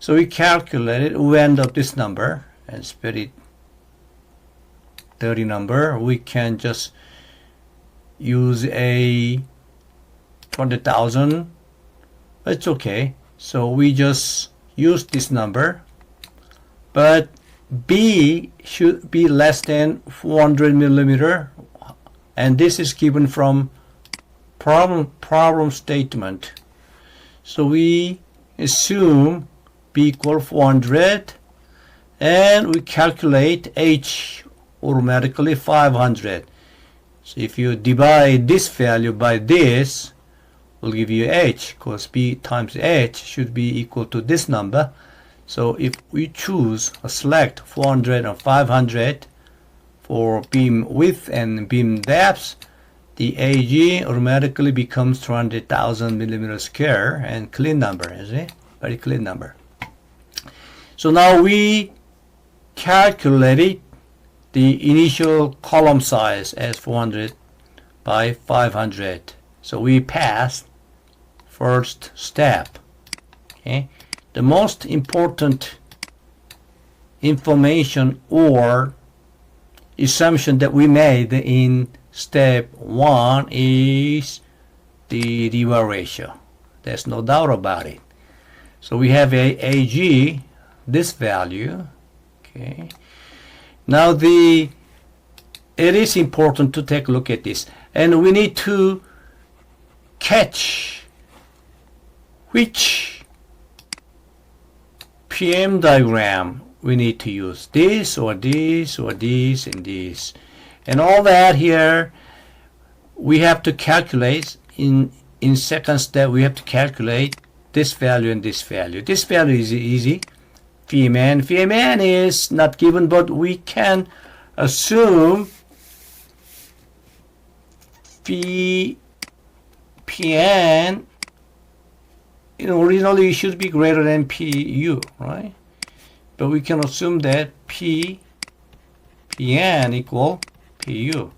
So we calculate it, we end up this number, and it's very dirty number. We can just use a 200,000. It's okay. So we just use this number, but B should be less than 400 millimeter, and this is given from problem statement. So we assume B equal 400, and we calculate H automatically 500. So if you divide this value by this, will give you H, because B times H should be equal to this number. So if we choose or select 400 and 500 for beam width and beam depth, the AG automatically becomes 200,000 millimeter square, and clean number, is it? Very clean number. So now we calculated the initial column size as 400 by 500. So we passed first step. Okay. The most important information or assumption that we made in step 1 is the Dewar ratio. There's no doubt about it. So we have a AG, this value. Okay. Now it is important to take a look at this, and we need to catch which PM diagram we need to use, this or this or this and this, and all that here we have to calculate in second step. We have to calculate this value and this value. This value is easy. Vmn is not given, but we can assume Pn, originally it should be greater than Pu, right? But we can assume that Pn equal Pu,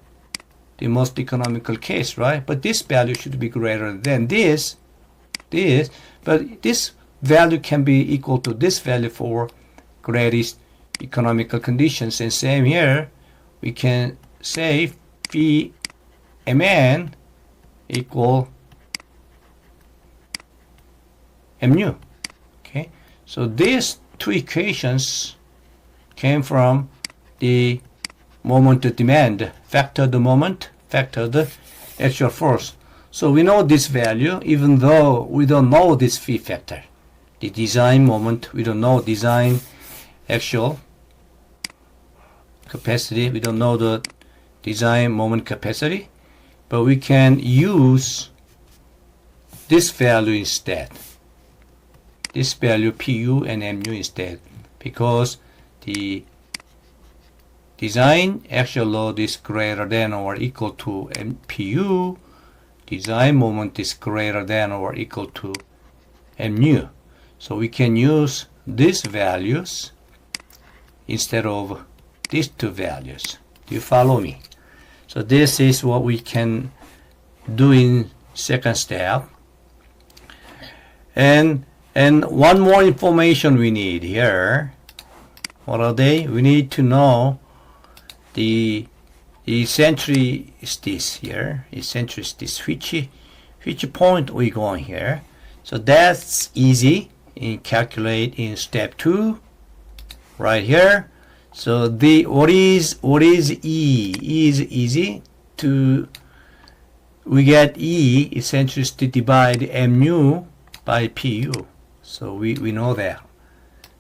the most economical case, right? But this value should be greater than this, but this value can be equal to this value for greatest economical conditions. And same here, we can say Vmn equal mu. Okay, so these two equations came from the moment of demand, factor the moment, factor the actual force. So we know this value, even though we don't know this phi factor. The design moment, we don't know design actual capacity, we don't know the design moment capacity, but we can use this value instead, this value Pu and Mu instead, because the design actual load is greater than or equal to Pu, design moment is greater than or equal to Mu. So we can use these values instead of these two values. Do you follow me? So this is what we can do in second step. And one more information we need here. What are they? We need to know the eccentricities here. Eccentricities, which point we going here. So that's easy in calculate in step 2 right here. So what is E? E is easy to, we get E eccentricity divide mu by Pu. So we know that.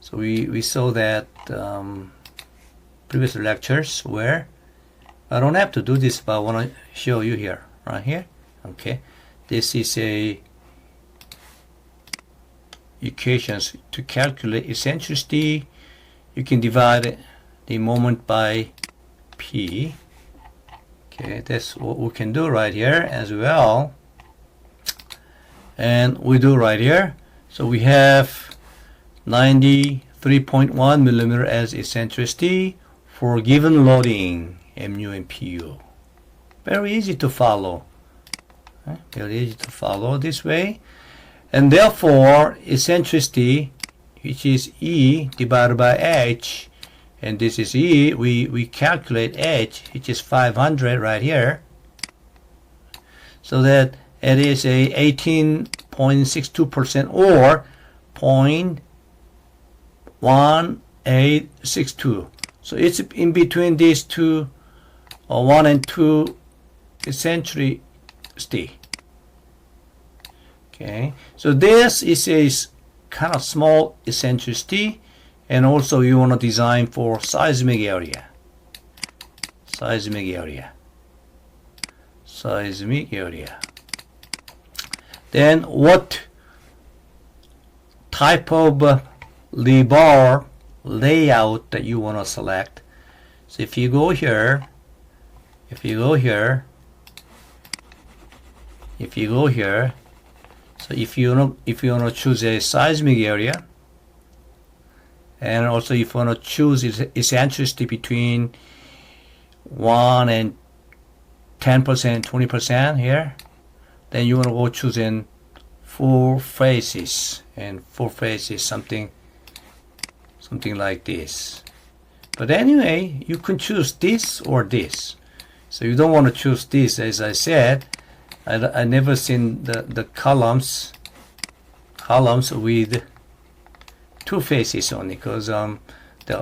So we saw that previous lectures where I don't have to do this, but I want to show you here, right here. Okay, this is a equations to calculate eccentricity. You can divide the moment by P. Okay, that's what we can do right here as well, and we do right here. So we have 93.1 millimeter as eccentricity for given loading Mu and Pu. Very easy to follow. Very easy to follow this way. And therefore eccentricity which is E divided by H, and this is E. We calculate H, which is 500 right here, so that it is a 18.62% or 0.1862. So it's in between these two, 1 and 2 eccentricity. Okay, so this is a kind of small eccentricity, and also you want to design for seismic area. Seismic area. Seismic area. Then what type of rebar layout that you want to select? So if you go here, so if you want to choose a seismic area, and also if you want to choose eccentricity between 1 and 10%, 20% here, then you want to go choosing 4 phases, and 4 phases something like this. But anyway, you can choose this or this. So you don't want to choose this, as I said. I never seen the columns with 2 faces only, because the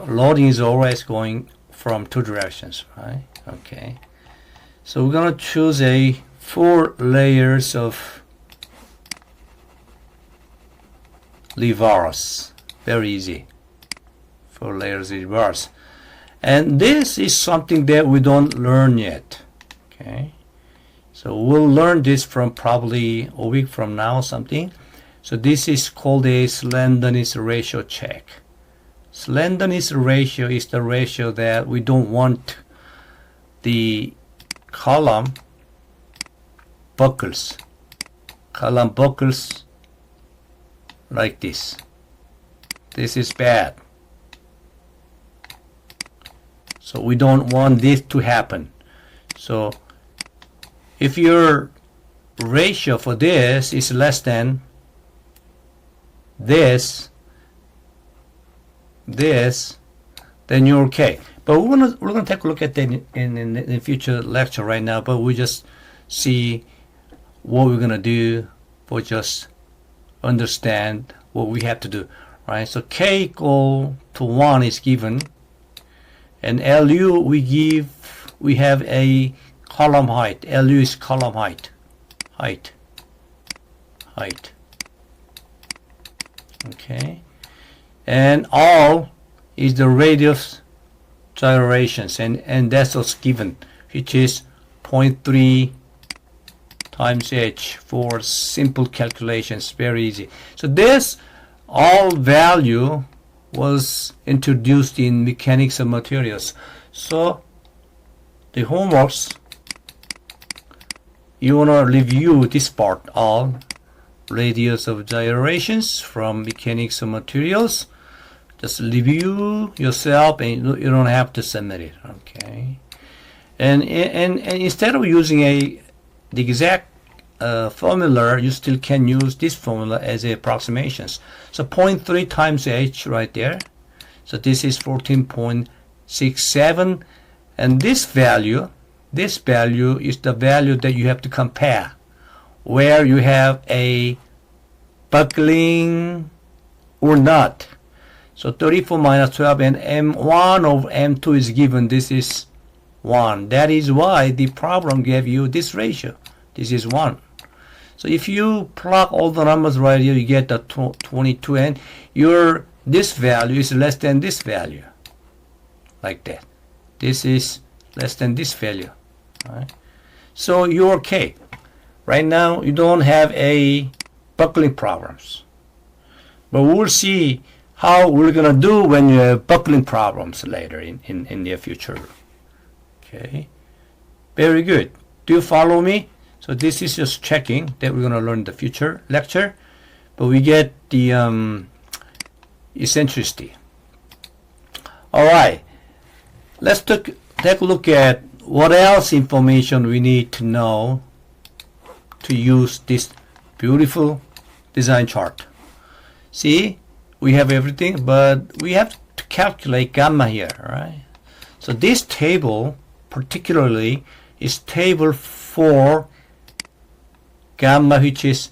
loading is always going from 2 directions, right? Okay, so we're gonna choose a 4 layers of levers. Very easy. 4 layers of levers, and this is something that we don't learn yet. Okay. So we'll learn this from probably a week from now, something. So this is called a slenderness ratio check. Slenderness ratio is the ratio that we don't want the column buckles like this. This is bad. So we don't want this to happen. So if your ratio for this is less than this, then you're okay. But we're gonna take a look at that in the future lecture right now. But we just see what we're gonna do, for just understand what we have to do, right? So K equal to 1 is given, and LU we have a column height. LU is column height. Okay, and R is the radius gyrations, and that's what's given, which is 0.3 times h for simple calculations. Very easy. So this all value was introduced in mechanics of materials. So the homeworks, you want to review this part, all radius of gyrations from mechanics of materials. Just review yourself, and you don't have to submit it. Okay, and instead of using the exact formula, you still can use this formula as a approximations. So 0.3 times h right there. So this is 14.67, and this value is the value that you have to compare, where you have a buckling or not. So 34 minus 12, and M1 over M2 is given. This is 1. That is why the problem gave you this ratio. This is 1. So if you plug all the numbers right here, you get the 22, and this value is less than this value, like that. This is less than this value. Right? So you're okay. Right now you don't have a buckling problems, but we'll see how we're gonna do when you have buckling problems later in the future. Okay, very good. Do you follow me? So this is just checking that we're gonna learn in the future lecture, but we get the eccentricity. All right, let's take a look at what else information we need to know to use this beautiful design chart. See, we have everything, but we have to calculate gamma here, right? So this table particularly is table for gamma, which is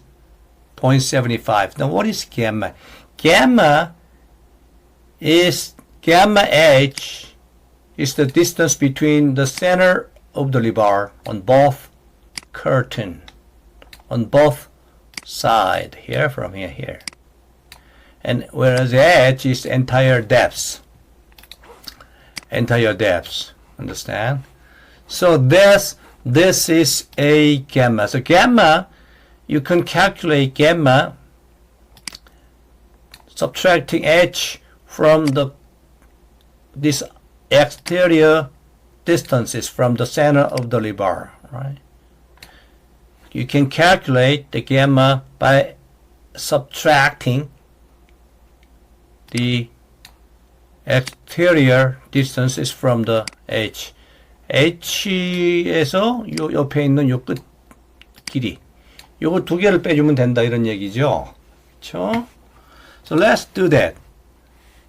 0.75. Now what is gamma? Gamma H is the distance between the center of the rebar on both curtain, on both side, here from here. And whereas H is entire depth. Understand? So this is a gamma. So gamma, you can calculate gamma subtracting H from this exterior distances from the center of the rebar, right? You can calculate the gamma by subtracting the exterior distances from the H. H에서 요 옆에 있는 요 끝 길이. 요거 두 개를 빼주면 된다 이런 얘기죠. 그렇죠? So let's do that.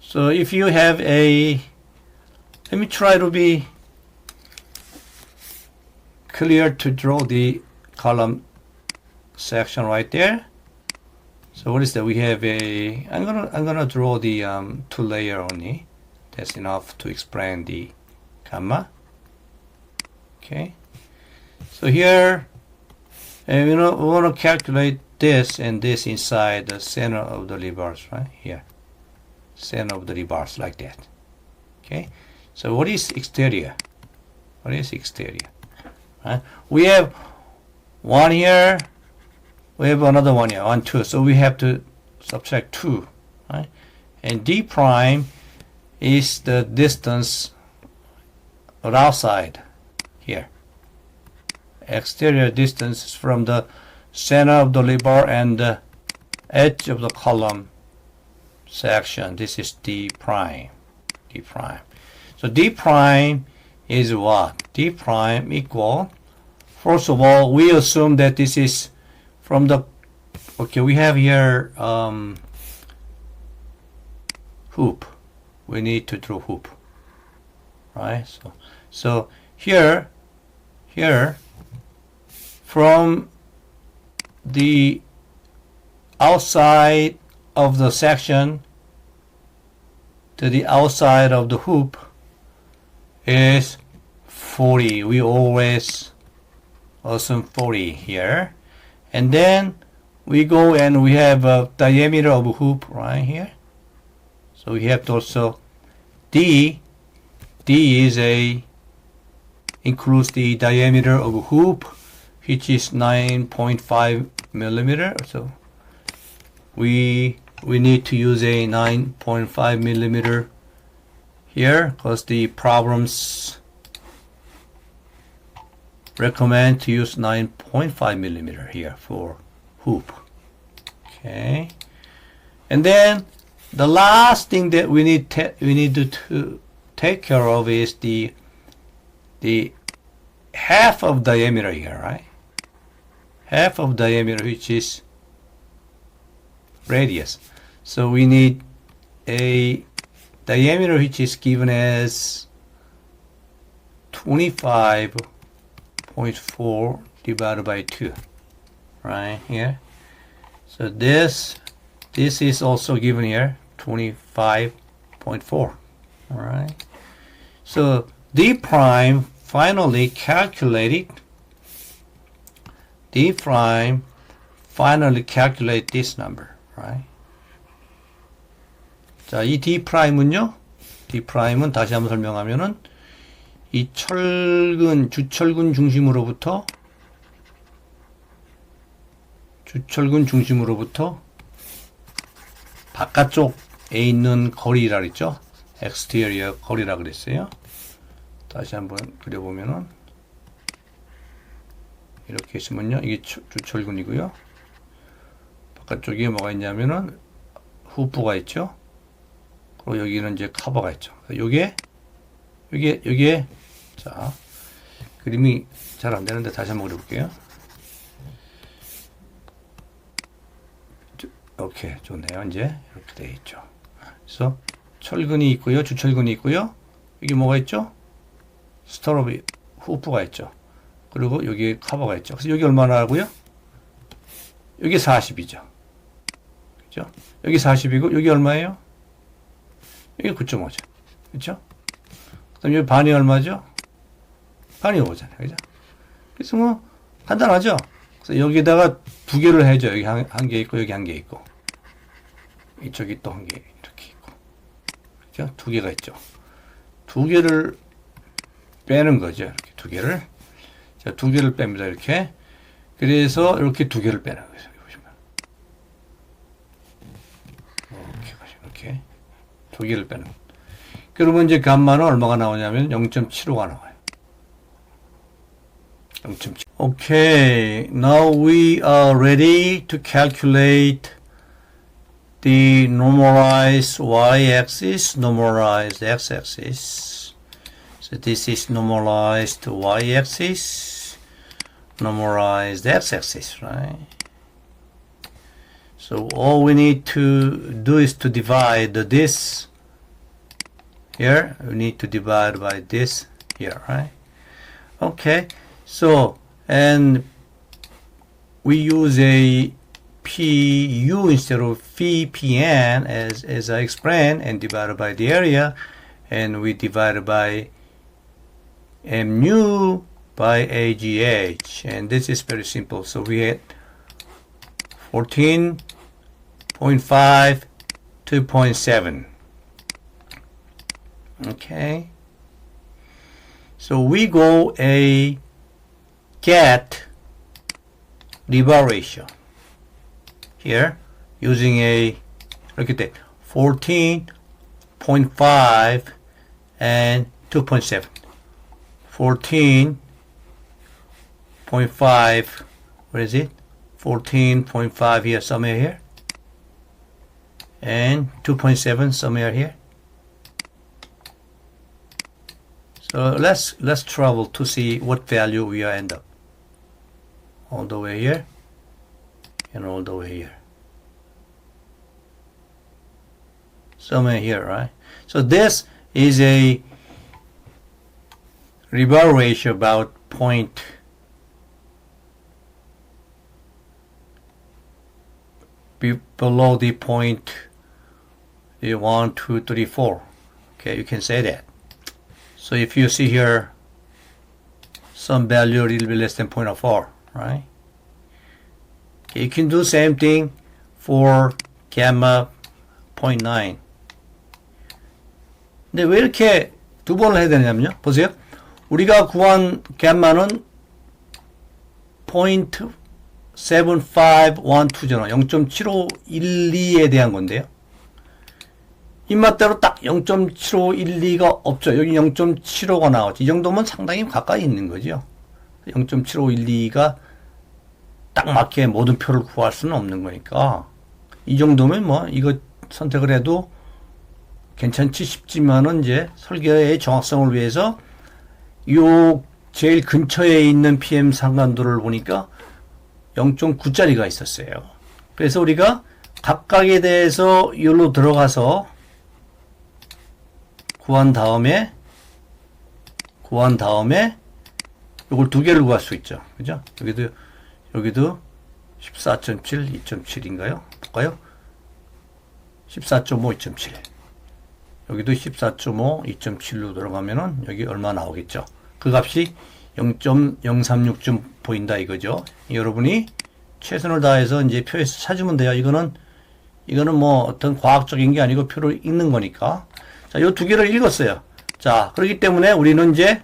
So if you have let me try to be clear to draw the column section right there. So what is that? We have I'm gonna draw the two layer only. That's enough to explain the gamma. Okay. So here, we want to calculate this and this inside the center of the rebars, right here. Center of the rebars like that. Okay. So what is exterior? What is exterior? Right? We have one here. We have another one here, 1, 2. So we have to subtract 2, right? And d prime is the distance outside here. Exterior distance from the center of the rebar and the edge of the column section. This is d prime. D prime. So d prime is what? D prime equal. First of all, we assume that this is from the, okay, we have here hoop. We need to draw hoop, right? So here from the outside of the section to the outside of the hoop is 40. We always assume 40 here. And then we go and we have a diameter of a hoop right here. So we have to also D is includes the diameter of a hoop, which is 9.5 millimeter. So we need to use a 9.5 millimeter here because the problems recommend to use 9.5 millimeter here for hoop. Okay, and then the last thing that we need to take care of is the half of diameter here, right? Half of diameter, which is radius. So we need a diameter which is given as 25.4 divided by 2, right here. So this is also given here, 25.4, all right? So d prime finally calculate this number, right? 자, 이 d 프라임은요? d 프라임은 다시 한번 설명하면은 이 주철근 중심으로부터 바깥쪽에 있는 거리라 그랬죠? exterior 거리라 그랬어요. 다시 한번 그려보면은 이렇게 있으면요, 이게 주철근이고요. 바깥쪽에 뭐가 있냐면은 후프가 있죠. 그리고 여기는 이제 커버가 있죠. 요게 자, 그림이 잘 안 되는데 다시 한번 그려볼게요. 오케이, 좋네요. 이제 이렇게 되어 있죠. 그래서 철근이 있고요, 주철근이 있고요. 여기 뭐가 있죠? 스토러비 후프가 있죠. 그리고 여기 커버가 있죠. 그래서 여기 얼마나 하고요? 여기 40이죠. 그죠? 여기 40이고 여기 얼마예요? 여기 9.5죠. 그죠? 그다음 여기 반이 얼마죠? 반이 5잖아요. 그죠? 그래서 뭐 간단하죠? 그래서 여기다가 두 개를 해줘. 여기 한 개 있고 여기 한 개 있고 이쪽이 또 한 개 이렇게 있고 그죠? 두 개가 있죠. 두 개를 빼는 거죠. 이렇게 두 개를. 자, 두 개를 뺍니다. 이렇게. 그래서 이렇게 두 개를 빼는 거죠. 여기 보시면. 이렇게 두 개를 빼는 거. 그러면 이제 감마는 얼마가 나오냐면 0.75가 나와요. 0.7. Okay, now we are ready to calculate the normalized y-axis, normalized x-axis. So this is normalized y-axis, normalized x-axis, right? So all we need to do is to divide this here. We need to divide by this here, right? Okay, so and we use a PU instead of phi PN as I explained, and divided by the area, and we divided by mu by AGH, and this is very simple. So we had 14.5, 2.7. Okay, so we go a get Leber ratio here using a look at that 14.5 and 2.7. 14.5, what is it? 14.5 here, somewhere here, and 2.7 somewhere here. So let's travel to see what value we end up. All the way here and all the way here. Somewhere here, right? So this is a Rebar ratio about below the point 1, 2, 3, 4. Okay, you can say that. So if you see here some value a little bit less than 0.04, right? Okay, you can do same thing for gamma 0.9. 근데 왜 이렇게 두 번을 해야 되냐면요. 보세요. 우리가 구한 gamma는 0.7512잖아. 0.7512에 대한 건데요. 입맛대로 딱 0.7512가 없죠. 여기 0.75가 나왔죠. 이 정도면 상당히 가까이 있는 거죠. 0.7512가 딱 맞게 모든 표를 구할 수는 없는 거니까 이 정도면 뭐 이거 선택을 해도 괜찮지 싶지만은 이제 설계의 정확성을 위해서 요 제일 근처에 있는 PM 상관도를 보니까 0.9짜리가 있었어요. 그래서 우리가 각각에 대해서 여기로 들어가서 구한 다음에 이걸 두 개를 구할 수 있죠. 그죠? 여기도 14.7, 2.7인가요? 볼까요? 14.5, 2.7. 여기도 14.5, 2.7로 들어가면은 여기 얼마 나오겠죠? 그 값이 0.036쯤 보인다 이거죠. 여러분이 최선을 다해서 이제 표에서 찾으면 돼요. 이거는 뭐 어떤 과학적인 게 아니고 표를 읽는 거니까. 자, 요 두 개를 읽었어요. 자, 그렇기 때문에 우리는 이제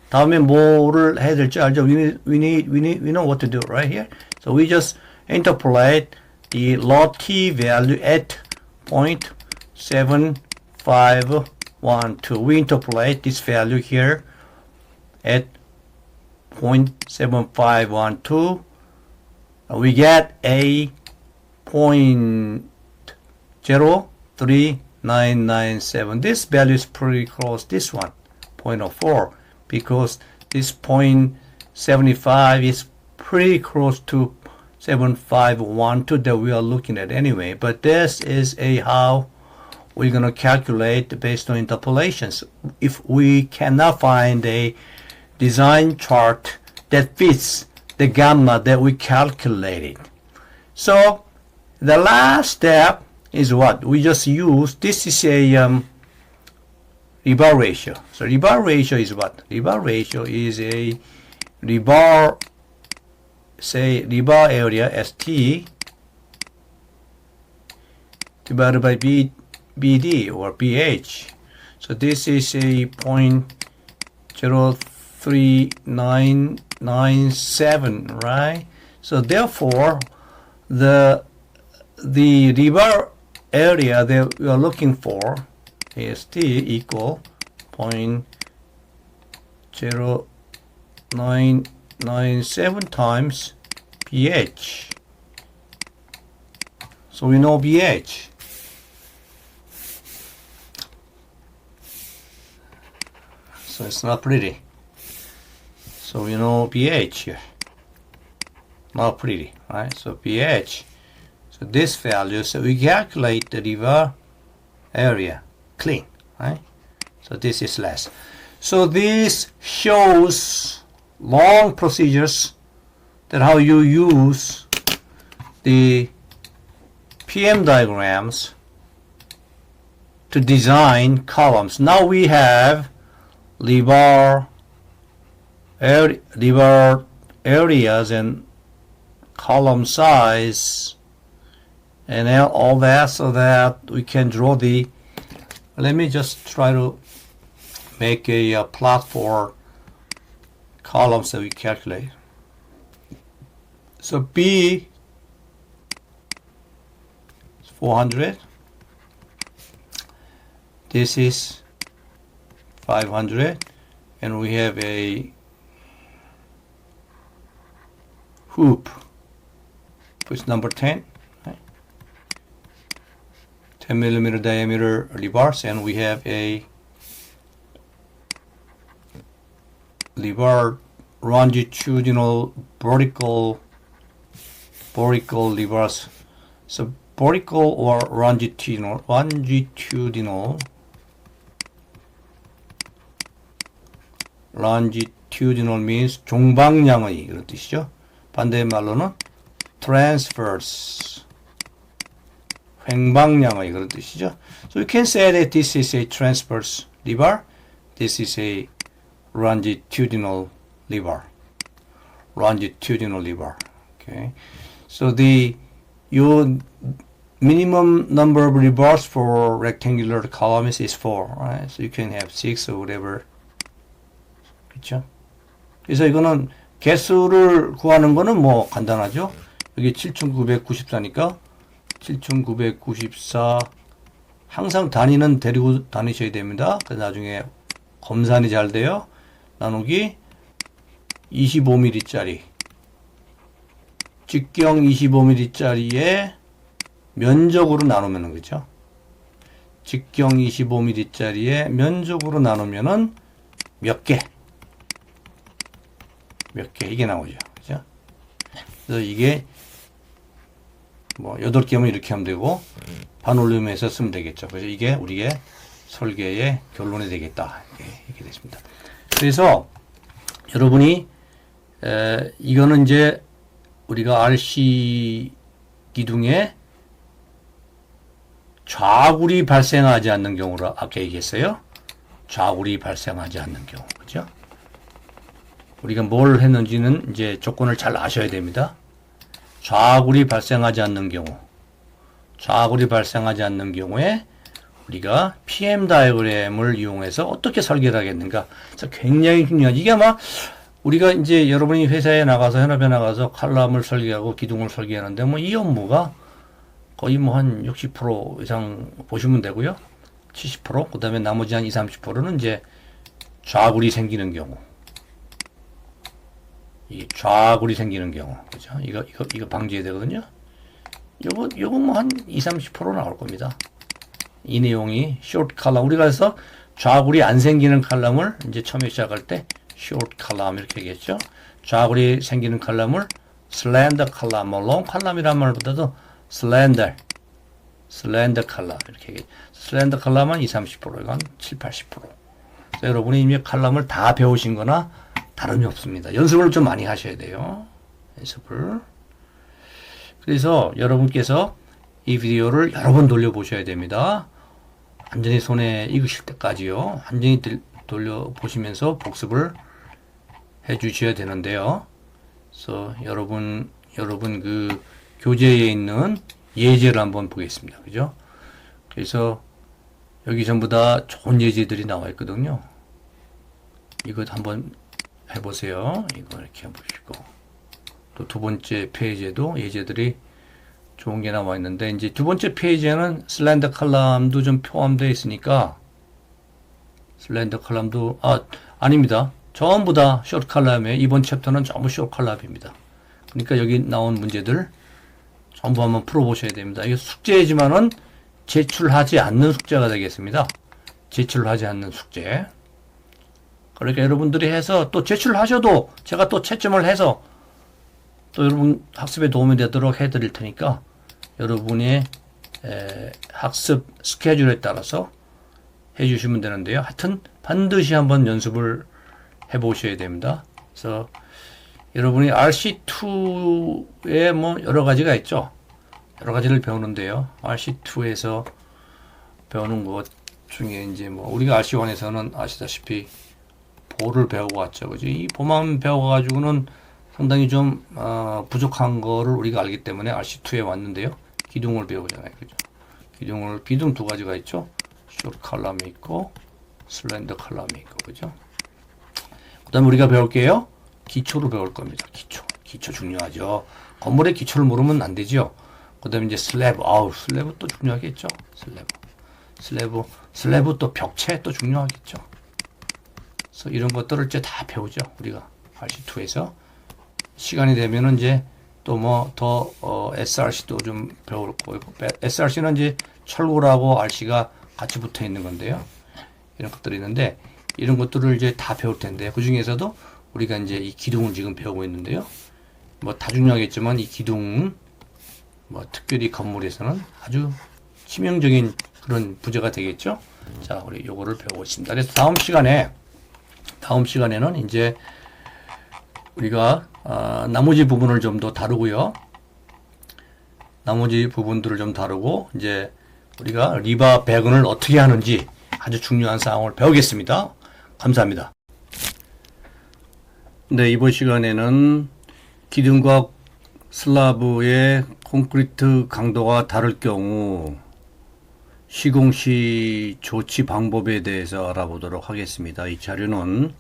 다음에 뭐를 해야 될지 알죠? We know what to do right here. So we just interpolate the log key value at 0.7512. We interpolate this value here at 0.7512. We get a 0.03997. This value is pretty close. This one, 0.04, because this 0.75 is pretty close to 7512 that we are looking at anyway. But this is a how we're going to calculate based on interpolations. If we cannot find a design chart that fits the gamma that we calculated. So the last step is what? We just use, this is a rebar ratio. So rebar ratio is what? Rebar ratio is a rebar, say rebar area ST divided by BD or BH. So this is a 0.03997, right? So therefore, the rebar area that we are looking for AST equal 0.0997 times BH. So we know BH. So it's not pretty. So we know BH here. Not pretty, right? So BH. So this value, so we calculate the rebar area clean, right? So this is less. So this shows long procedures that how you use the PM diagrams to design columns. Now we have rebar areas and column size and all that, so that we can draw the, let me just try to make a plot for columns that we calculate. So B is 400, this is 500, and we have a hoop, which is number 10, right? 10 millimeter diameter rebars, and we have a rebar longitudinal vertical rebars. So vertical or longitudinal means 종방향의 그런 뜻이죠. 반대의 말로는 transverse, 횡방향의 그런 뜻이죠. So you can say that this is a transverse rebar, this is a longitudinal rebar. Okay. So your minimum number of rebars for rectangular columns is 4, right? So you can have 6 or whatever. 그렇죠? 그래서 이거는 개수를 구하는 거는 뭐 간단하죠. 여기 7994니까 7994 항상 단위는 데리고 다니셔야 됩니다. 그래서 나중에 검산이 잘 돼요. 나누기 25mm짜리 직경 25mm짜리에 면적으로 나누면은 그죠? 직경 25mm짜리에 면적으로 나누면은 몇 개 이게 나오죠. 그죠? 그래서 이게 뭐 8개면 이렇게 하면 되고 반올림해서 쓰면 되겠죠. 그래서 이게 우리의 설계의 결론이 되겠다. 이렇게 됐습니다. 그래서 여러분이 이거는 이제 우리가 RC 기둥에 좌굴이 발생하지 않는 경우로 아까 얘기했어요. 좌굴이 발생하지 않는 경우, 그죠? 우리가 뭘 했는지는 이제 조건을 잘 아셔야 됩니다. 좌굴이 발생하지 않는 경우에 우리가 PM 다이어그램을 이용해서 어떻게 설계를 하겠는가. 그래서 굉장히 중요하지. 이게 아마 우리가 이제 여러분이 회사에 나가서 현업에 나가서 칼럼을 설계하고 기둥을 설계하는데 뭐 이 업무가 거의 뭐 한 60% 이상 보시면 되고요. 70%, 그 다음에 나머지 한 20-30%는 이제 좌굴이 생기는 경우. 이게 좌굴이 생기는 경우. 그죠? 이거 방지해야 되거든요. 요거 뭐 한 20-30% 나올 겁니다. 이 내용이 short column. 우리가 그래서 좌굴이 안 생기는 칼럼을 이제 처음에 시작할 때 short column 이렇게 얘기했죠. 좌굴이 생기는 칼럼을 슬렌더 칼럼, 뭐 롱 칼럼이란 말보다도 슬렌더 칼럼 이렇게 슬렌더 칼럼은 20-30%, 이건 70-80%. 여러분이 이미 칼럼을 다 배우신 거나 다름이 없습니다. 연습을 좀 많이 하셔야 돼요. 연습을. 그래서 여러분께서 이 비디오를 여러 번 돌려보셔야 됩니다. 완전히 손에 익으실 때까지요. 완전히 돌려보시면서 복습을 해 주셔야 되는데요. 그래서 여러분 그 교재에 있는 예제를 한번 보겠습니다. 그죠? 그래서 여기 전부 다 좋은 예제들이 나와 있거든요. 이것 한번 해보세요. 이거 이렇게 해보시고. 또 두 번째 페이지에도 예제들이 좋은 게 나와 있는데, 이제 두 번째 페이지에는 슬렌더 칼럼도 좀 포함되어 있으니까, 슬렌더 칼럼도, 아닙니다. 전부 다 숏 칼럼에, 이번 챕터는 전부 숏 칼럼입니다. 그러니까 여기 나온 문제들 전부 한번 풀어보셔야 됩니다. 이게 숙제이지만은 제출하지 않는 숙제가 되겠습니다. 제출하지 않는 숙제. 그러니까 여러분들이 해서 또 제출하셔도 제가 또 채점을 해서 또 여러분 학습에 도움이 되도록 해드릴 테니까 여러분의 학습 스케줄에 따라서 해주시면 되는데요. 하여튼 반드시 한번 연습을 해보셔야 됩니다. 그래서 여러분이 RC2에 뭐 여러 가지가 있죠. 여러 가지를 배우는데요. RC2에서 배우는 것 중에 이제 뭐 우리가 RC1에서는 아시다시피 보를 배우고 왔죠. 그죠? 이 보만 배워가지고는 상당히 좀 부족한 거를 우리가 알기 때문에 RC2에 왔는데요. 기둥을 배우잖아요. 그죠? 기둥 두 가지가 있죠. 숏 칼럼이 있고 슬렌더 칼럼이 있고, 그죠? 그 다음에 우리가 배울게요. 기초를 배울 겁니다. 기초 중요하죠. 건물의 기초를 모르면 안 되죠. 그 다음에 이제 슬래브 또 중요하겠죠. 슬래브 또 벽체 또 중요하겠죠. 그래서 이런 것들을 이제 다 배우죠. 우리가 RC2에서. 시간이 되면은 이제 또 뭐 더 SRC도 좀 배울 거고, SRC는 이제 철골하고 RC가 같이 붙어 있는 건데요. 이런 것들이 있는데 이런 것들을 이제 다 배울 텐데 그 중에서도 우리가 이제 이 기둥을 지금 배우고 있는데요. 뭐 다 중요하겠지만 이 기둥 뭐 특별히 건물에서는 아주 치명적인 그런 부재가 되겠죠. 자, 우리 요거를 배우고 있습니다. 그래서 다음 시간에는 이제 우리가 나머지 부분을 좀 더 다루고요. 나머지 부분들을 좀 다루고 이제 우리가 리바 배근을 어떻게 하는지 아주 중요한 사항을 배우겠습니다. 감사합니다. 네, 이번 시간에는 기둥과 슬라브의 콘크리트 강도가 다를 경우 시공시 조치 방법에 대해서 알아보도록 하겠습니다. 이 자료는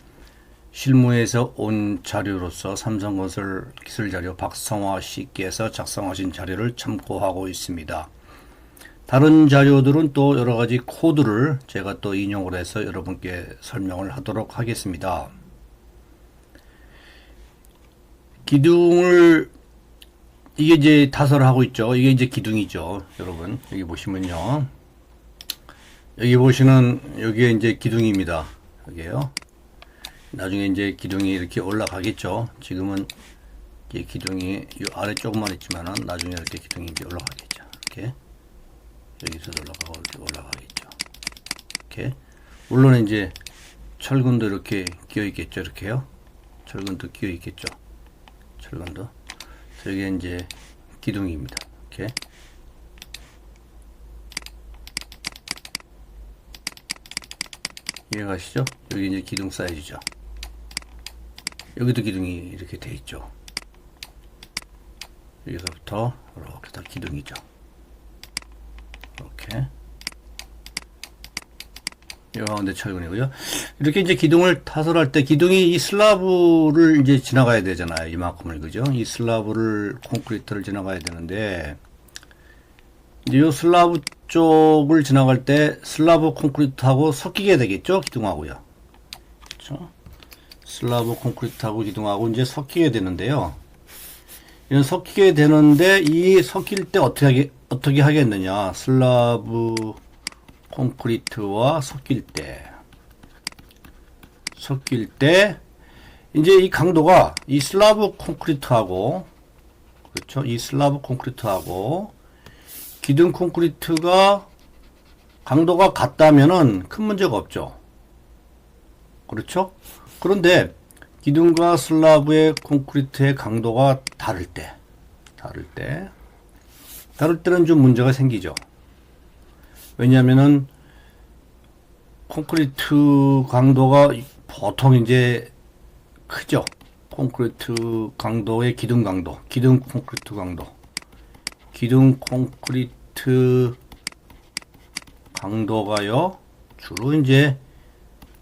실무에서 온 자료로서 삼성건설 기술자료 박성화 씨께서 작성하신 자료를 참고하고 있습니다. 다른 자료들은 또 여러 가지 코드를 제가 또 인용을 해서 여러분께 설명을 하도록 하겠습니다. 기둥을 이게 이제 타설을 하고 있죠. 이게 이제 기둥이죠. 여러분 여기 보시면요. 여기 보시는 여기에 이제 기둥입니다. 여기에요. 나중에 이제 기둥이 이렇게 올라가겠죠. 지금은 이제 기둥이 이 아래 조금만 있지만은 나중에 이렇게 기둥이 이제 올라가겠죠. 이렇게 여기서 올라가고 이렇게 올라가겠죠. 이렇게 물론 이제 철근도 이렇게 끼어 있겠죠. 이렇게요. 철근도 끼어 있겠죠. 철근도. 여기에 이제 기둥입니다. 이렇게. 이해가시죠? 여기 이제 기둥 사이즈죠. 여기도 기둥이 이렇게 돼 있죠. 여기서부터 이렇게 다 기둥이죠. 이렇게. 이 가운데 철근이고요. 이렇게 이제 기둥을 타설할 때 기둥이 이 슬라브를 이제 지나가야 되잖아요. 이만큼을, 그죠? 이 슬라브를 콘크리트를 지나가야 되는데 이제 이 슬라브 쪽을 지나갈 때 슬라브 콘크리트하고 섞이게 되겠죠? 기둥하고요. 그렇죠? 슬라브 콘크리트하고 기둥하고 이제 섞이게 되는데요. 이런 섞이게 되는데 이 섞일 때 어떻게 하겠느냐? 슬라브 콘크리트와 섞일 때 이제 이 강도가 이 슬라브 콘크리트하고 그렇죠? 이 슬라브 콘크리트하고 기둥 콘크리트가 강도가 같다면은 큰 문제가 없죠. 그렇죠? 그런데 기둥과 슬라브의 콘크리트의 강도가 다를 때는 좀 문제가 생기죠. 왜냐하면은 콘크리트 강도가 보통 이제 크죠. 콘크리트 강도의 기둥 강도, 기둥 콘크리트 강도, 기둥 콘크리트 강도가요, 주로 이제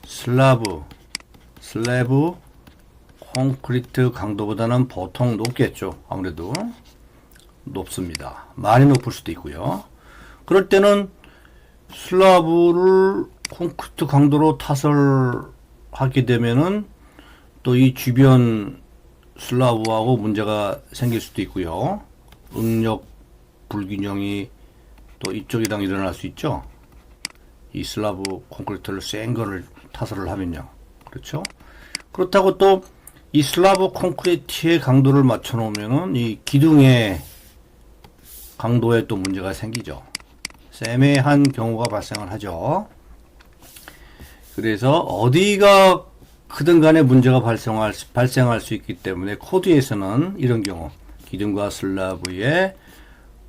슬래브 콘크리트 강도보다는 보통 높겠죠. 아무래도 높습니다. 많이 높을 수도 있고요. 그럴 때는 슬라브를 콘크리트 강도로 탓을 하게 되면은 또 이 주변 슬라브하고 문제가 생길 수도 있고요. 응력 불균형이 또 이쪽이랑 일어날 수 있죠. 이 슬라브 콘크리트를 센 거를 타설을 하면요. 그렇죠? 그렇다고 또 이 슬라브 콘크리트의 강도를 맞춰 놓으면은 이 기둥의 강도에 또 문제가 생기죠. 애매한 경우가 발생을 하죠. 그래서 어디가 크든 간에 문제가 발생할 수 있기 때문에 코드에서는 이런 경우 기둥과 슬라브의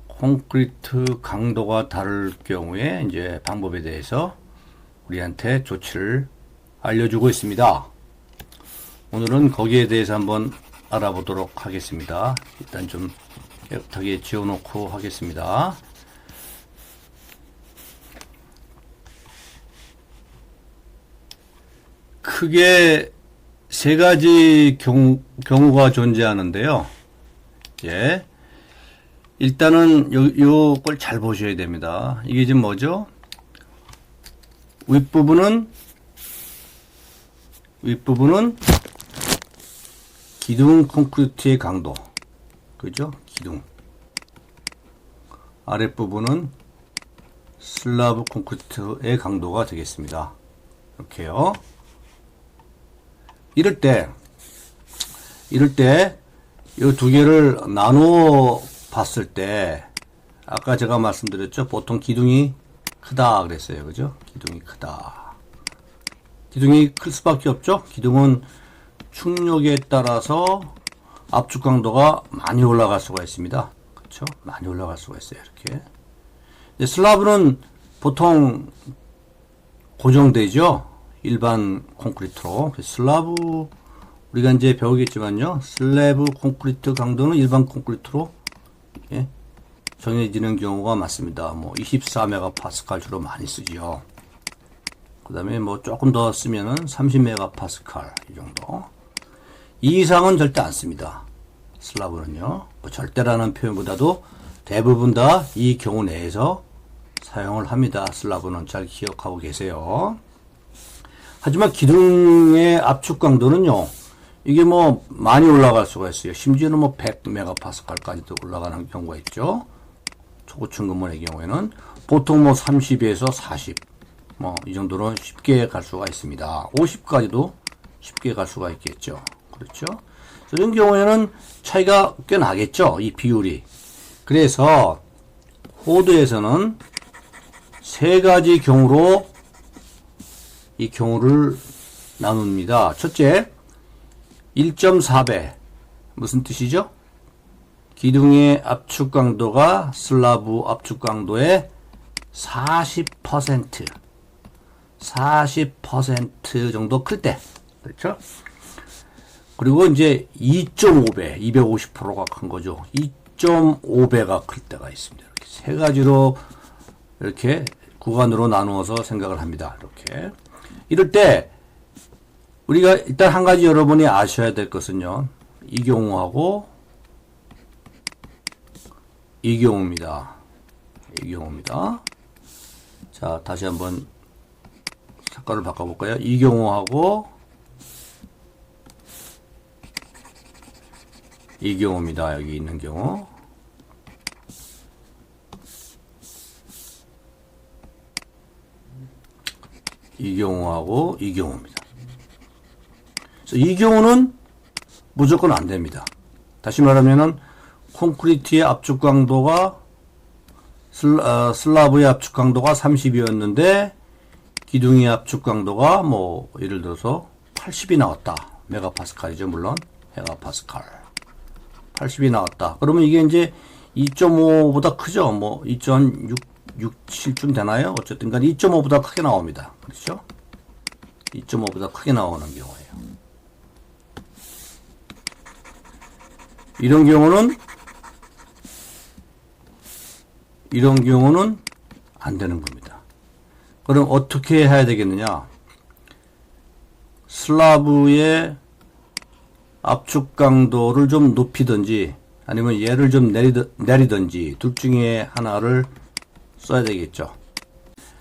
콘크리트 강도가 다를 경우에 이제 방법에 대해서 우리한테 조치를 알려주고 있습니다. 오늘은 거기에 대해서 한번 알아보도록 하겠습니다. 일단 좀 깨끗하게 지워놓고 하겠습니다. 크게 세 가지 경우가 존재하는데요. 예. 일단은 요걸 잘 보셔야 됩니다. 이게 지금 뭐죠? 윗부분은 기둥 콘크리트의 강도. 그죠? 기둥. 아랫부분은 슬라브 콘크리트의 강도가 되겠습니다. 이렇게요. 이럴 때 이 두 개를 나누어 봤을 때 아까 제가 말씀드렸죠. 보통 기둥이 크다 그랬어요. 그죠? 기둥이 크다. 기둥이 클 수밖에 없죠. 기둥은 충력에 따라서 압축 강도가 많이 올라갈 수가 있습니다. 그렇죠? 많이 올라갈 수가 있어요. 이렇게. 슬라브는 보통 고정되죠. 일반 콘크리트로. 슬라브 우리가 이제 배우겠지만요. 슬래브 콘크리트 강도는 일반 콘크리트로 예, 정해지는 경우가 많습니다. 뭐 24메가파스칼 주로 많이 쓰지요. 그 다음에 뭐 조금 더 쓰면은 30메가파스칼 이 정도. 이 이상은 절대 안 씁니다. 슬라브는요. 뭐 절대라는 표현보다도 대부분 다 이 경우 내에서 사용을 합니다. 슬라브는 잘 기억하고 계세요. 하지만 기둥의 압축 강도는요. 이게 뭐 많이 올라갈 수가 있어요. 심지어는 뭐 100메가파스칼까지도 올라가는 경우가 있죠. 초고층 건물의 경우에는 보통 뭐 30에서 40, 뭐 이 정도로 쉽게 갈 수가 있습니다. 50까지도 쉽게 갈 수가 있겠죠. 그렇죠? 이런 경우에는 차이가 꽤 나겠죠. 이 비율이. 그래서 코드에서는 세 가지 경우로 이 경우를 나눕니다. 첫째, 1.4배. 무슨 뜻이죠? 기둥의 압축 강도가 슬라브 압축 강도의 40% 정도 클 때. 그렇죠? 그리고 이제 2.5배, 250%가 큰 거죠. 2.5배가 클 때가 있습니다. 이렇게 세 가지로 이렇게 구간으로 나누어서 생각을 합니다. 이렇게. 이럴 때 우리가 일단 한 가지 여러분이 아셔야 될 것은요. 이 경우하고 이 경우입니다. 이 경우입니다. 자, 다시 한번 색깔을 바꿔볼까요? 이 경우하고 이 경우입니다. 여기 있는 경우. 이 경우하고 이 경우입니다. 그래서 이 경우는 무조건 안 됩니다. 다시 말하면은 콘크리트의 압축 강도가 슬라브의 압축 강도가 30이었는데 기둥의 압축 강도가 뭐 예를 들어서 80이 나왔다. 메가파스칼이죠. 물론 헤가파스칼 80이 나왔다. 그러면 이게 이제 2.5보다 크죠. 뭐 2.67쯤 되나요? 어쨌든 간 2.5보다 크게 나옵니다. 그렇죠? 2.5보다 크게 나오는 경우예요. 이런 경우는 안 되는 겁니다. 그럼 어떻게 해야 되겠느냐? 슬라브의 압축 강도를 좀 높이든지 아니면 얘를 좀 내리든지 둘 중에 하나를 써야 되겠죠.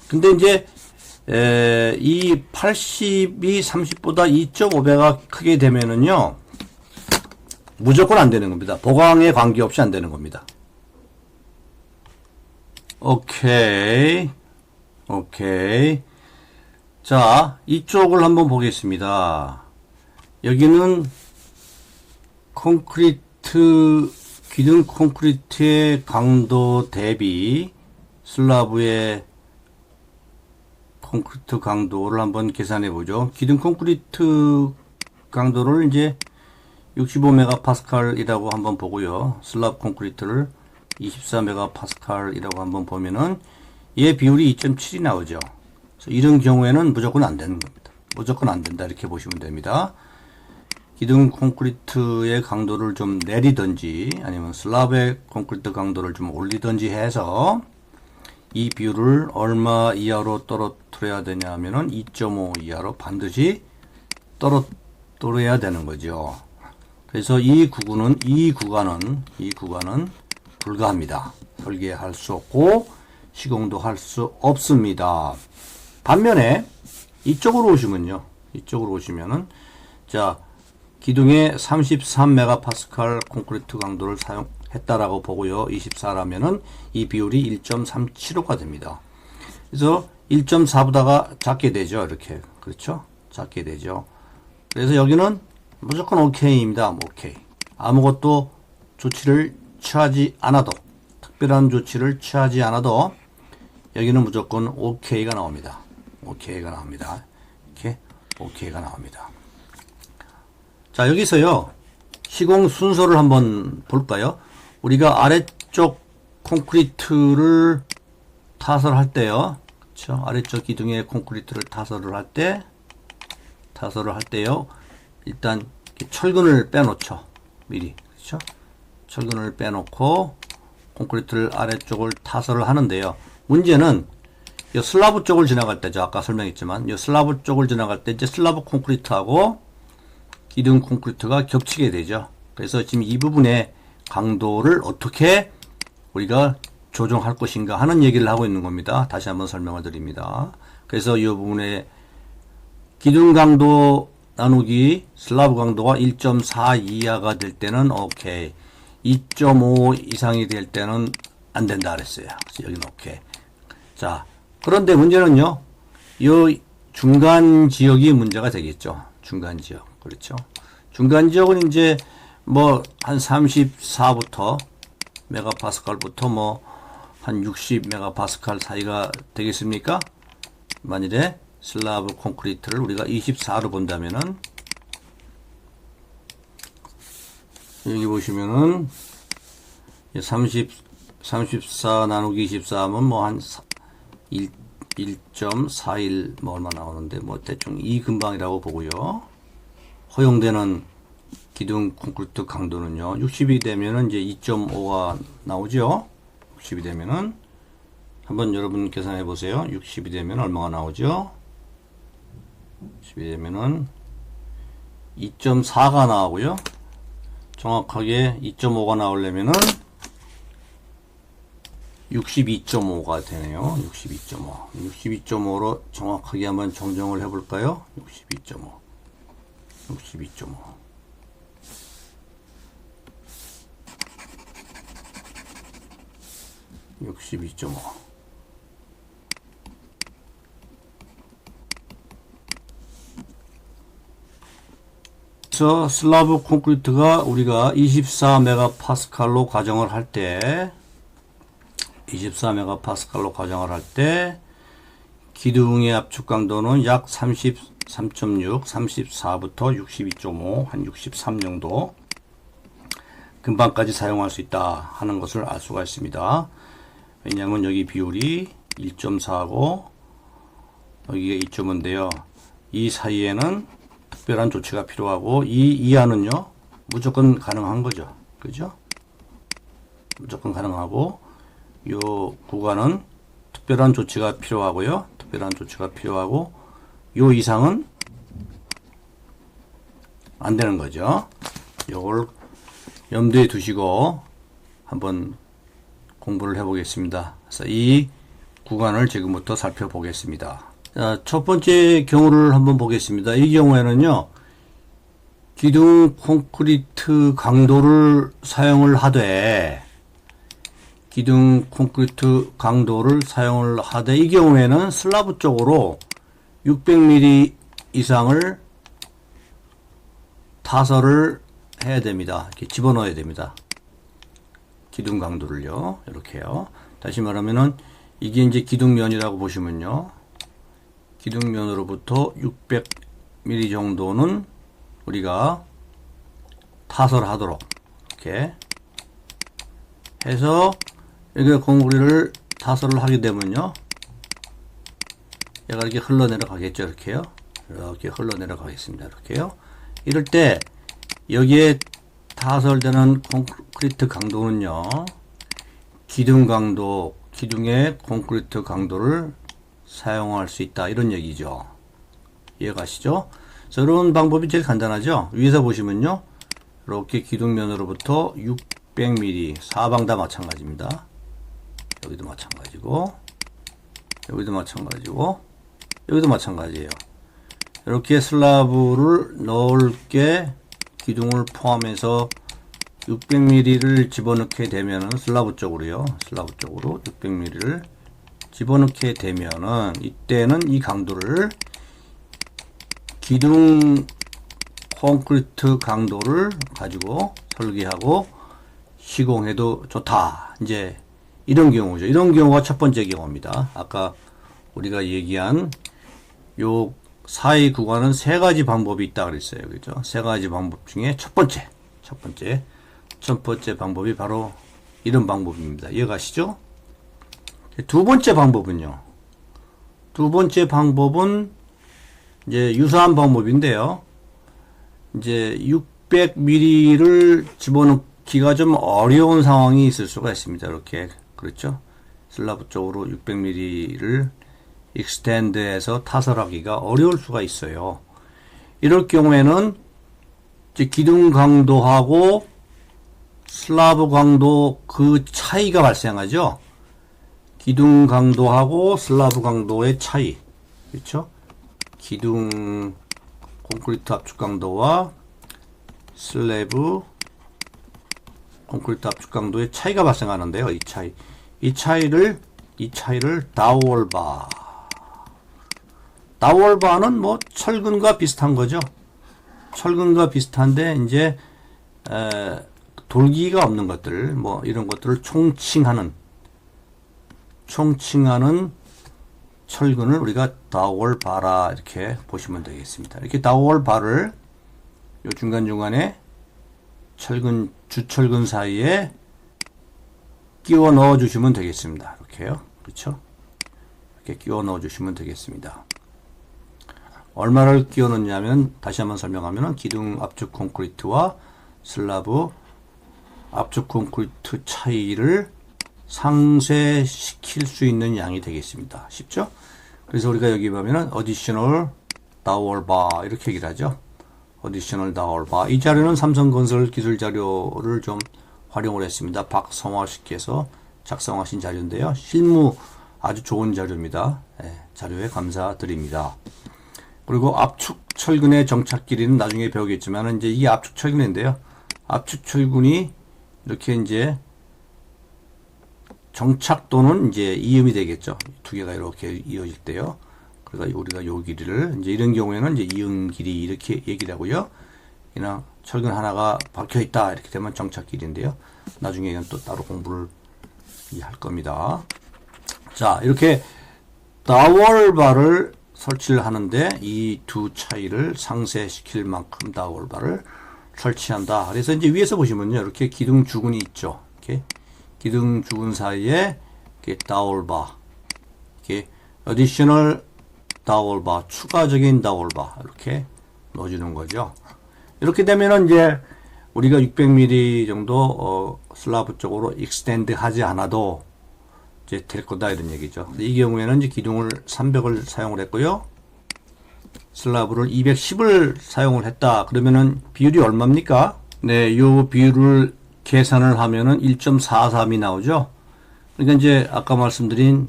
근데 이제 이 80이 30보다 2.5배가 크게 되면은요 무조건 안 되는 겁니다. 보강에 관계없이 안 되는 겁니다. 오케이. 자, 이쪽을 한번 보겠습니다. 여기는 기둥 콘크리트의 강도 대비 슬라브의 콘크리트 강도를 한번 계산해 보죠. 기둥 콘크리트 강도를 이제 65메가파스칼이라고 한번 보고요. 슬라브 콘크리트를 24메가파스칼이라고 한번 보면은 얘 비율이 2.7이 나오죠. 그래서 이런 경우에는 무조건 안 되는 겁니다. 무조건 안 된다 이렇게 보시면 됩니다. 기둥 콘크리트의 강도를 좀 내리든지 아니면 슬라브의 콘크리트 강도를 좀 올리든지 해서 이 비율을 얼마 이하로 떨어뜨려야 되냐 하면은 2.5 이하로 반드시 떨어뜨려야 되는 거죠. 그래서 이 구간은 불가합니다. 설계할 수 없고 시공도 할 수 없습니다. 반면에 이쪽으로 오시면은 자 기둥에 33메가파스칼 콘크리트 강도를 사용했다라고 보고요. 24라면은 이 비율이 1.375가 됩니다. 그래서 1.4보다가 작게 되죠. 이렇게 그렇죠? 작게 되죠. 그래서 여기는 무조건 오케이입니다. 오케이. 아무것도 조치를 취하지 않아도 특별한 조치를 취하지 않아도 여기는 무조건 오케이가 나옵니다. 오케이가 나옵니다. 이렇게 오케이가 나옵니다. 자 여기서요 시공 순서를 한번 볼까요? 우리가 아래쪽 콘크리트를 타설할 때요, 그렇죠? 아래쪽 기둥에 콘크리트를 타설을 할 때요, 일단 철근을 빼놓죠. 미리 그렇죠? 철근을 빼놓고 콘크리트를 아래쪽을 타설을 하는데요. 문제는 이 슬라브 쪽을 지나갈 때죠. 아까 설명했지만 이 슬라브 쪽을 지나갈 때 이제 슬라브 콘크리트하고 기둥 콘크리트가 겹치게 되죠. 그래서 지금 이 부분의 강도를 어떻게 우리가 조정할 것인가 하는 얘기를 하고 있는 겁니다. 다시 한번 설명을 드립니다. 그래서 이 부분에 기둥 강도 나누기 슬라브 강도가 1.4 이하가 될 때는 오케이, 2.5 이상이 될 때는 안 된다 그랬어요. 그래서 여기는 오케이. 자, 그런데 문제는요, 이 중간 지역이 문제가 되겠죠. 중간 지역. 그렇죠. 중간 지역은 이제 뭐 한 34부터 메가파스칼부터 뭐 한 60 메가파스칼 사이가 되겠습니까? 만일에 슬라브 콘크리트를 우리가 24로 본다면은 여기 보시면은 34 나누기 24 하면 뭐 한 1.41 뭐 얼마 나오는데 뭐 대충 이 근방이라고 보고요. 허용되는 기둥 콘크리트 강도는요, 60이 되면은 이제 2.5가 나오죠. 60이 되면은 한번 여러분 계산해 보세요. 60이 되면 얼마가 나오죠? 60이 되면은 2.4가 나오고요. 정확하게 2.5가 나오려면은 62.5가 되네요. 62.5. 62.5로 정확하게 한번 정정을 해 볼까요? 62.5. 62.5. 62.5. 그래서 슬라브 콘크리트가 우리가 24메가파스칼로 가정을 할 때 24메가파스칼로 가정을 할 때 기둥의 압축 강도는 약 33.6, 34부터 62.5, 한 63 정도 금방까지 사용할 수 있다 하는 것을 알 수가 있습니다. 왜냐하면 여기 비율이 1.4고 여기가 2.5인데요. 이 사이에는 특별한 조치가 필요하고 이 이하는요 무조건 가능한 거죠. 그죠? 무조건 가능하고 요 구간은 특별한 조치가 필요하고요. 특별한 조치가 필요하고 요 이상은 안 되는 거죠. 요걸 염두에 두시고 한번 공부를 해 보겠습니다. 그래서 이 구간을 지금부터 살펴보겠습니다. 자, 첫 번째 경우를 한번 보겠습니다. 이 경우에는요, 기둥 콘크리트 강도를 사용을 하되, 기둥 콘크리트 강도를 사용을 하되, 이 경우에는 슬라브 쪽으로 600mm 이상을 타설을 해야 됩니다. 이렇게 집어넣어야 됩니다. 기둥 강도를요, 이렇게요. 다시 말하면은, 이게 이제 기둥면이라고 보시면요. 기둥면으로부터 600mm 정도는 우리가 타설하도록 이렇게 해서 여기가 콘크리트를 타설을 하게 되면요. 얘가 이렇게 흘러내려가겠죠. 이렇게요. 이렇게 흘러내려가겠습니다. 이렇게요. 이럴 때 여기에 타설되는 콘크리트 강도는요. 기둥 강도, 기둥의 콘크리트 강도를 사용할 수 있다. 이런 얘기죠. 이해가시죠? 그래서 이런 방법이 제일 간단하죠? 위에서 보시면요. 이렇게 기둥면으로부터 600mm, 사방 다 마찬가지입니다. 여기도 마찬가지고, 여기도 마찬가지고, 여기도 마찬가지예요. 이렇게 슬라브를 넓게 기둥을 포함해서 600mm를 집어넣게 되면은 슬라브 쪽으로요. 슬라브 쪽으로 600mm를 집어넣게 되면은 이때는 이 강도를 기둥 콘크리트 강도를 가지고 설계하고 시공해도 좋다. 이제 이런 경우죠. 이런 경우가 첫 번째 경우입니다. 아까 우리가 얘기한 요 사이 구간은 세 가지 방법이 있다 그랬어요. 그죠? 세 가지 방법 중에 첫 번째 방법이 바로 이런 방법입니다. 이해가시죠? 두 번째 방법은요. 두 번째 방법은 이제 유사한 방법인데요. 이제 600mm를 집어넣기가 좀 어려운 상황이 있을 수가 있습니다. 이렇게 그렇죠? 슬라브 쪽으로 600mm를 익스텐드해서 타설하기가 어려울 수가 있어요. 이럴 경우에는 이제 기둥 강도하고 슬라브 강도 그 차이가 발생하죠. 기둥 강도하고 슬라브 강도의 차이. 그렇죠? 기둥 콘크리트 압축 강도와 슬래브 콘크리트 압축 강도의 차이가 발생하는데요. 이 차이를 다월바는 뭐 철근과 비슷한 거죠. 철근과 비슷한데 이제 돌기가 없는 것들, 뭐 이런 것들을 총칭하는 철근을 우리가 다월바라 이렇게 보시면 되겠습니다. 이렇게 다월바를 요 중간중간에 주철근 사이에 끼워 넣어 주시면 되겠습니다. 이렇게요. 그렇죠? 이렇게 끼워 넣어 주시면 되겠습니다. 얼마를 끼워 넣냐면 다시 한번 설명하면은 기둥 압축 콘크리트와 슬라브 압축 콘크리트 차이를 상쇄시킬 수 있는 양이 되겠습니다. 쉽죠? 그래서 우리가 여기 보면은 additional dowel bar 이렇게 얘기를 하죠. additional dowel bar. 이 자료는 삼성건설 기술 자료를 좀 활용을 했습니다. 박성화 씨께서 작성하신 자료인데요. 실무 아주 좋은 자료입니다. 네, 자료에 감사드립니다. 그리고 압축 철근의 정착 길이는 나중에 배우겠지만 이제 이게 압축 철근인데요. 압축 철근이 이렇게 이제 정착도는 이제 이음이 되겠죠. 두 개가 이렇게 이어질 때요. 그러니까 우리가 요 길이를 이제 이런 경우에는 이제 이음 길이 이렇게 얘기를 하고요. 그냥 철근 하나가 박혀 있다 이렇게 되면 정착길인데요. 나중에 이건 또 따로 공부를 할 겁니다. 자, 이렇게 다월바를 설치를 하는데 이 두 차이를 상쇄시킬 만큼 다월바를 설치한다. 그래서 이제 위에서 보시면요, 이렇게 기둥 주근이 있죠. 이렇게 기둥 주근 사이에 이렇게 다월바, 이렇게 additional 다월바, 추가적인 다월바 이렇게 넣어주는 거죠. 이렇게 되면은 이제 우리가 600mm 정도 슬라브 쪽으로 익스텐드 하지 않아도 이제 될 거다 이런 얘기죠. 이 경우에는 이제 기둥을 300을 사용을 했고요. 슬라브를 210을 사용을 했다. 그러면은 비율이 얼마입니까? 네, 요 비율을 계산을 하면은 1.43이 나오죠. 그러니까 이제 아까 말씀드린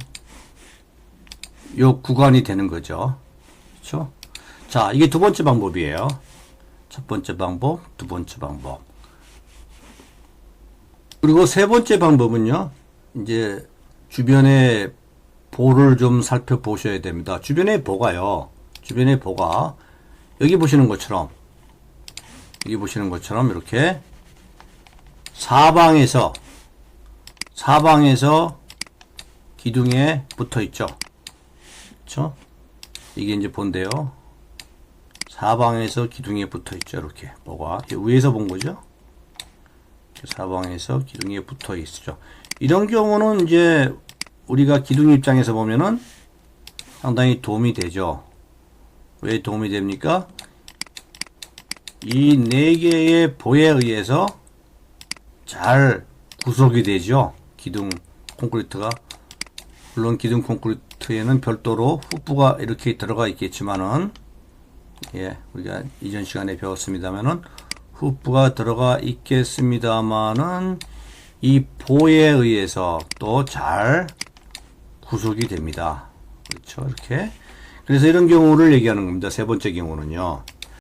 요 구간이 되는 거죠. 그렇죠? 자, 이게 두 번째 방법이에요. 첫 번째 방법, 두 번째 방법. 그리고 세 번째 방법은요, 이제 주변에 보를 좀 살펴보셔야 됩니다. 주변에 보가요. 주변에 보가 여기 보시는 것처럼 이렇게 사방에서 기둥에 붙어 있죠. 그렇죠? 이게 이제 본데요. 사방에서 기둥에 붙어 있죠. 이렇게 보가 위에서 본 거죠. 사방에서 기둥에 붙어 있죠. 이런 경우는 이제 우리가 기둥 입장에서 보면은 상당히 도움이 되죠. 왜 도움이 됩니까? 이 네 개의 보에 의해서 잘 구속이 되죠. 기둥 콘크리트가. 물론 기둥 콘크리트에는 별도로 후프가 이렇게 들어가 있겠지만은, 예, 우리가 이전 시간에 배웠습니다만은 후프가 들어가 있겠습니다만은 이 보에 의해서 또 잘 구속이 됩니다. 그렇죠. 이렇게. 그래서 이런 경우를 얘기하는 겁니다. 세 번째 경우는요.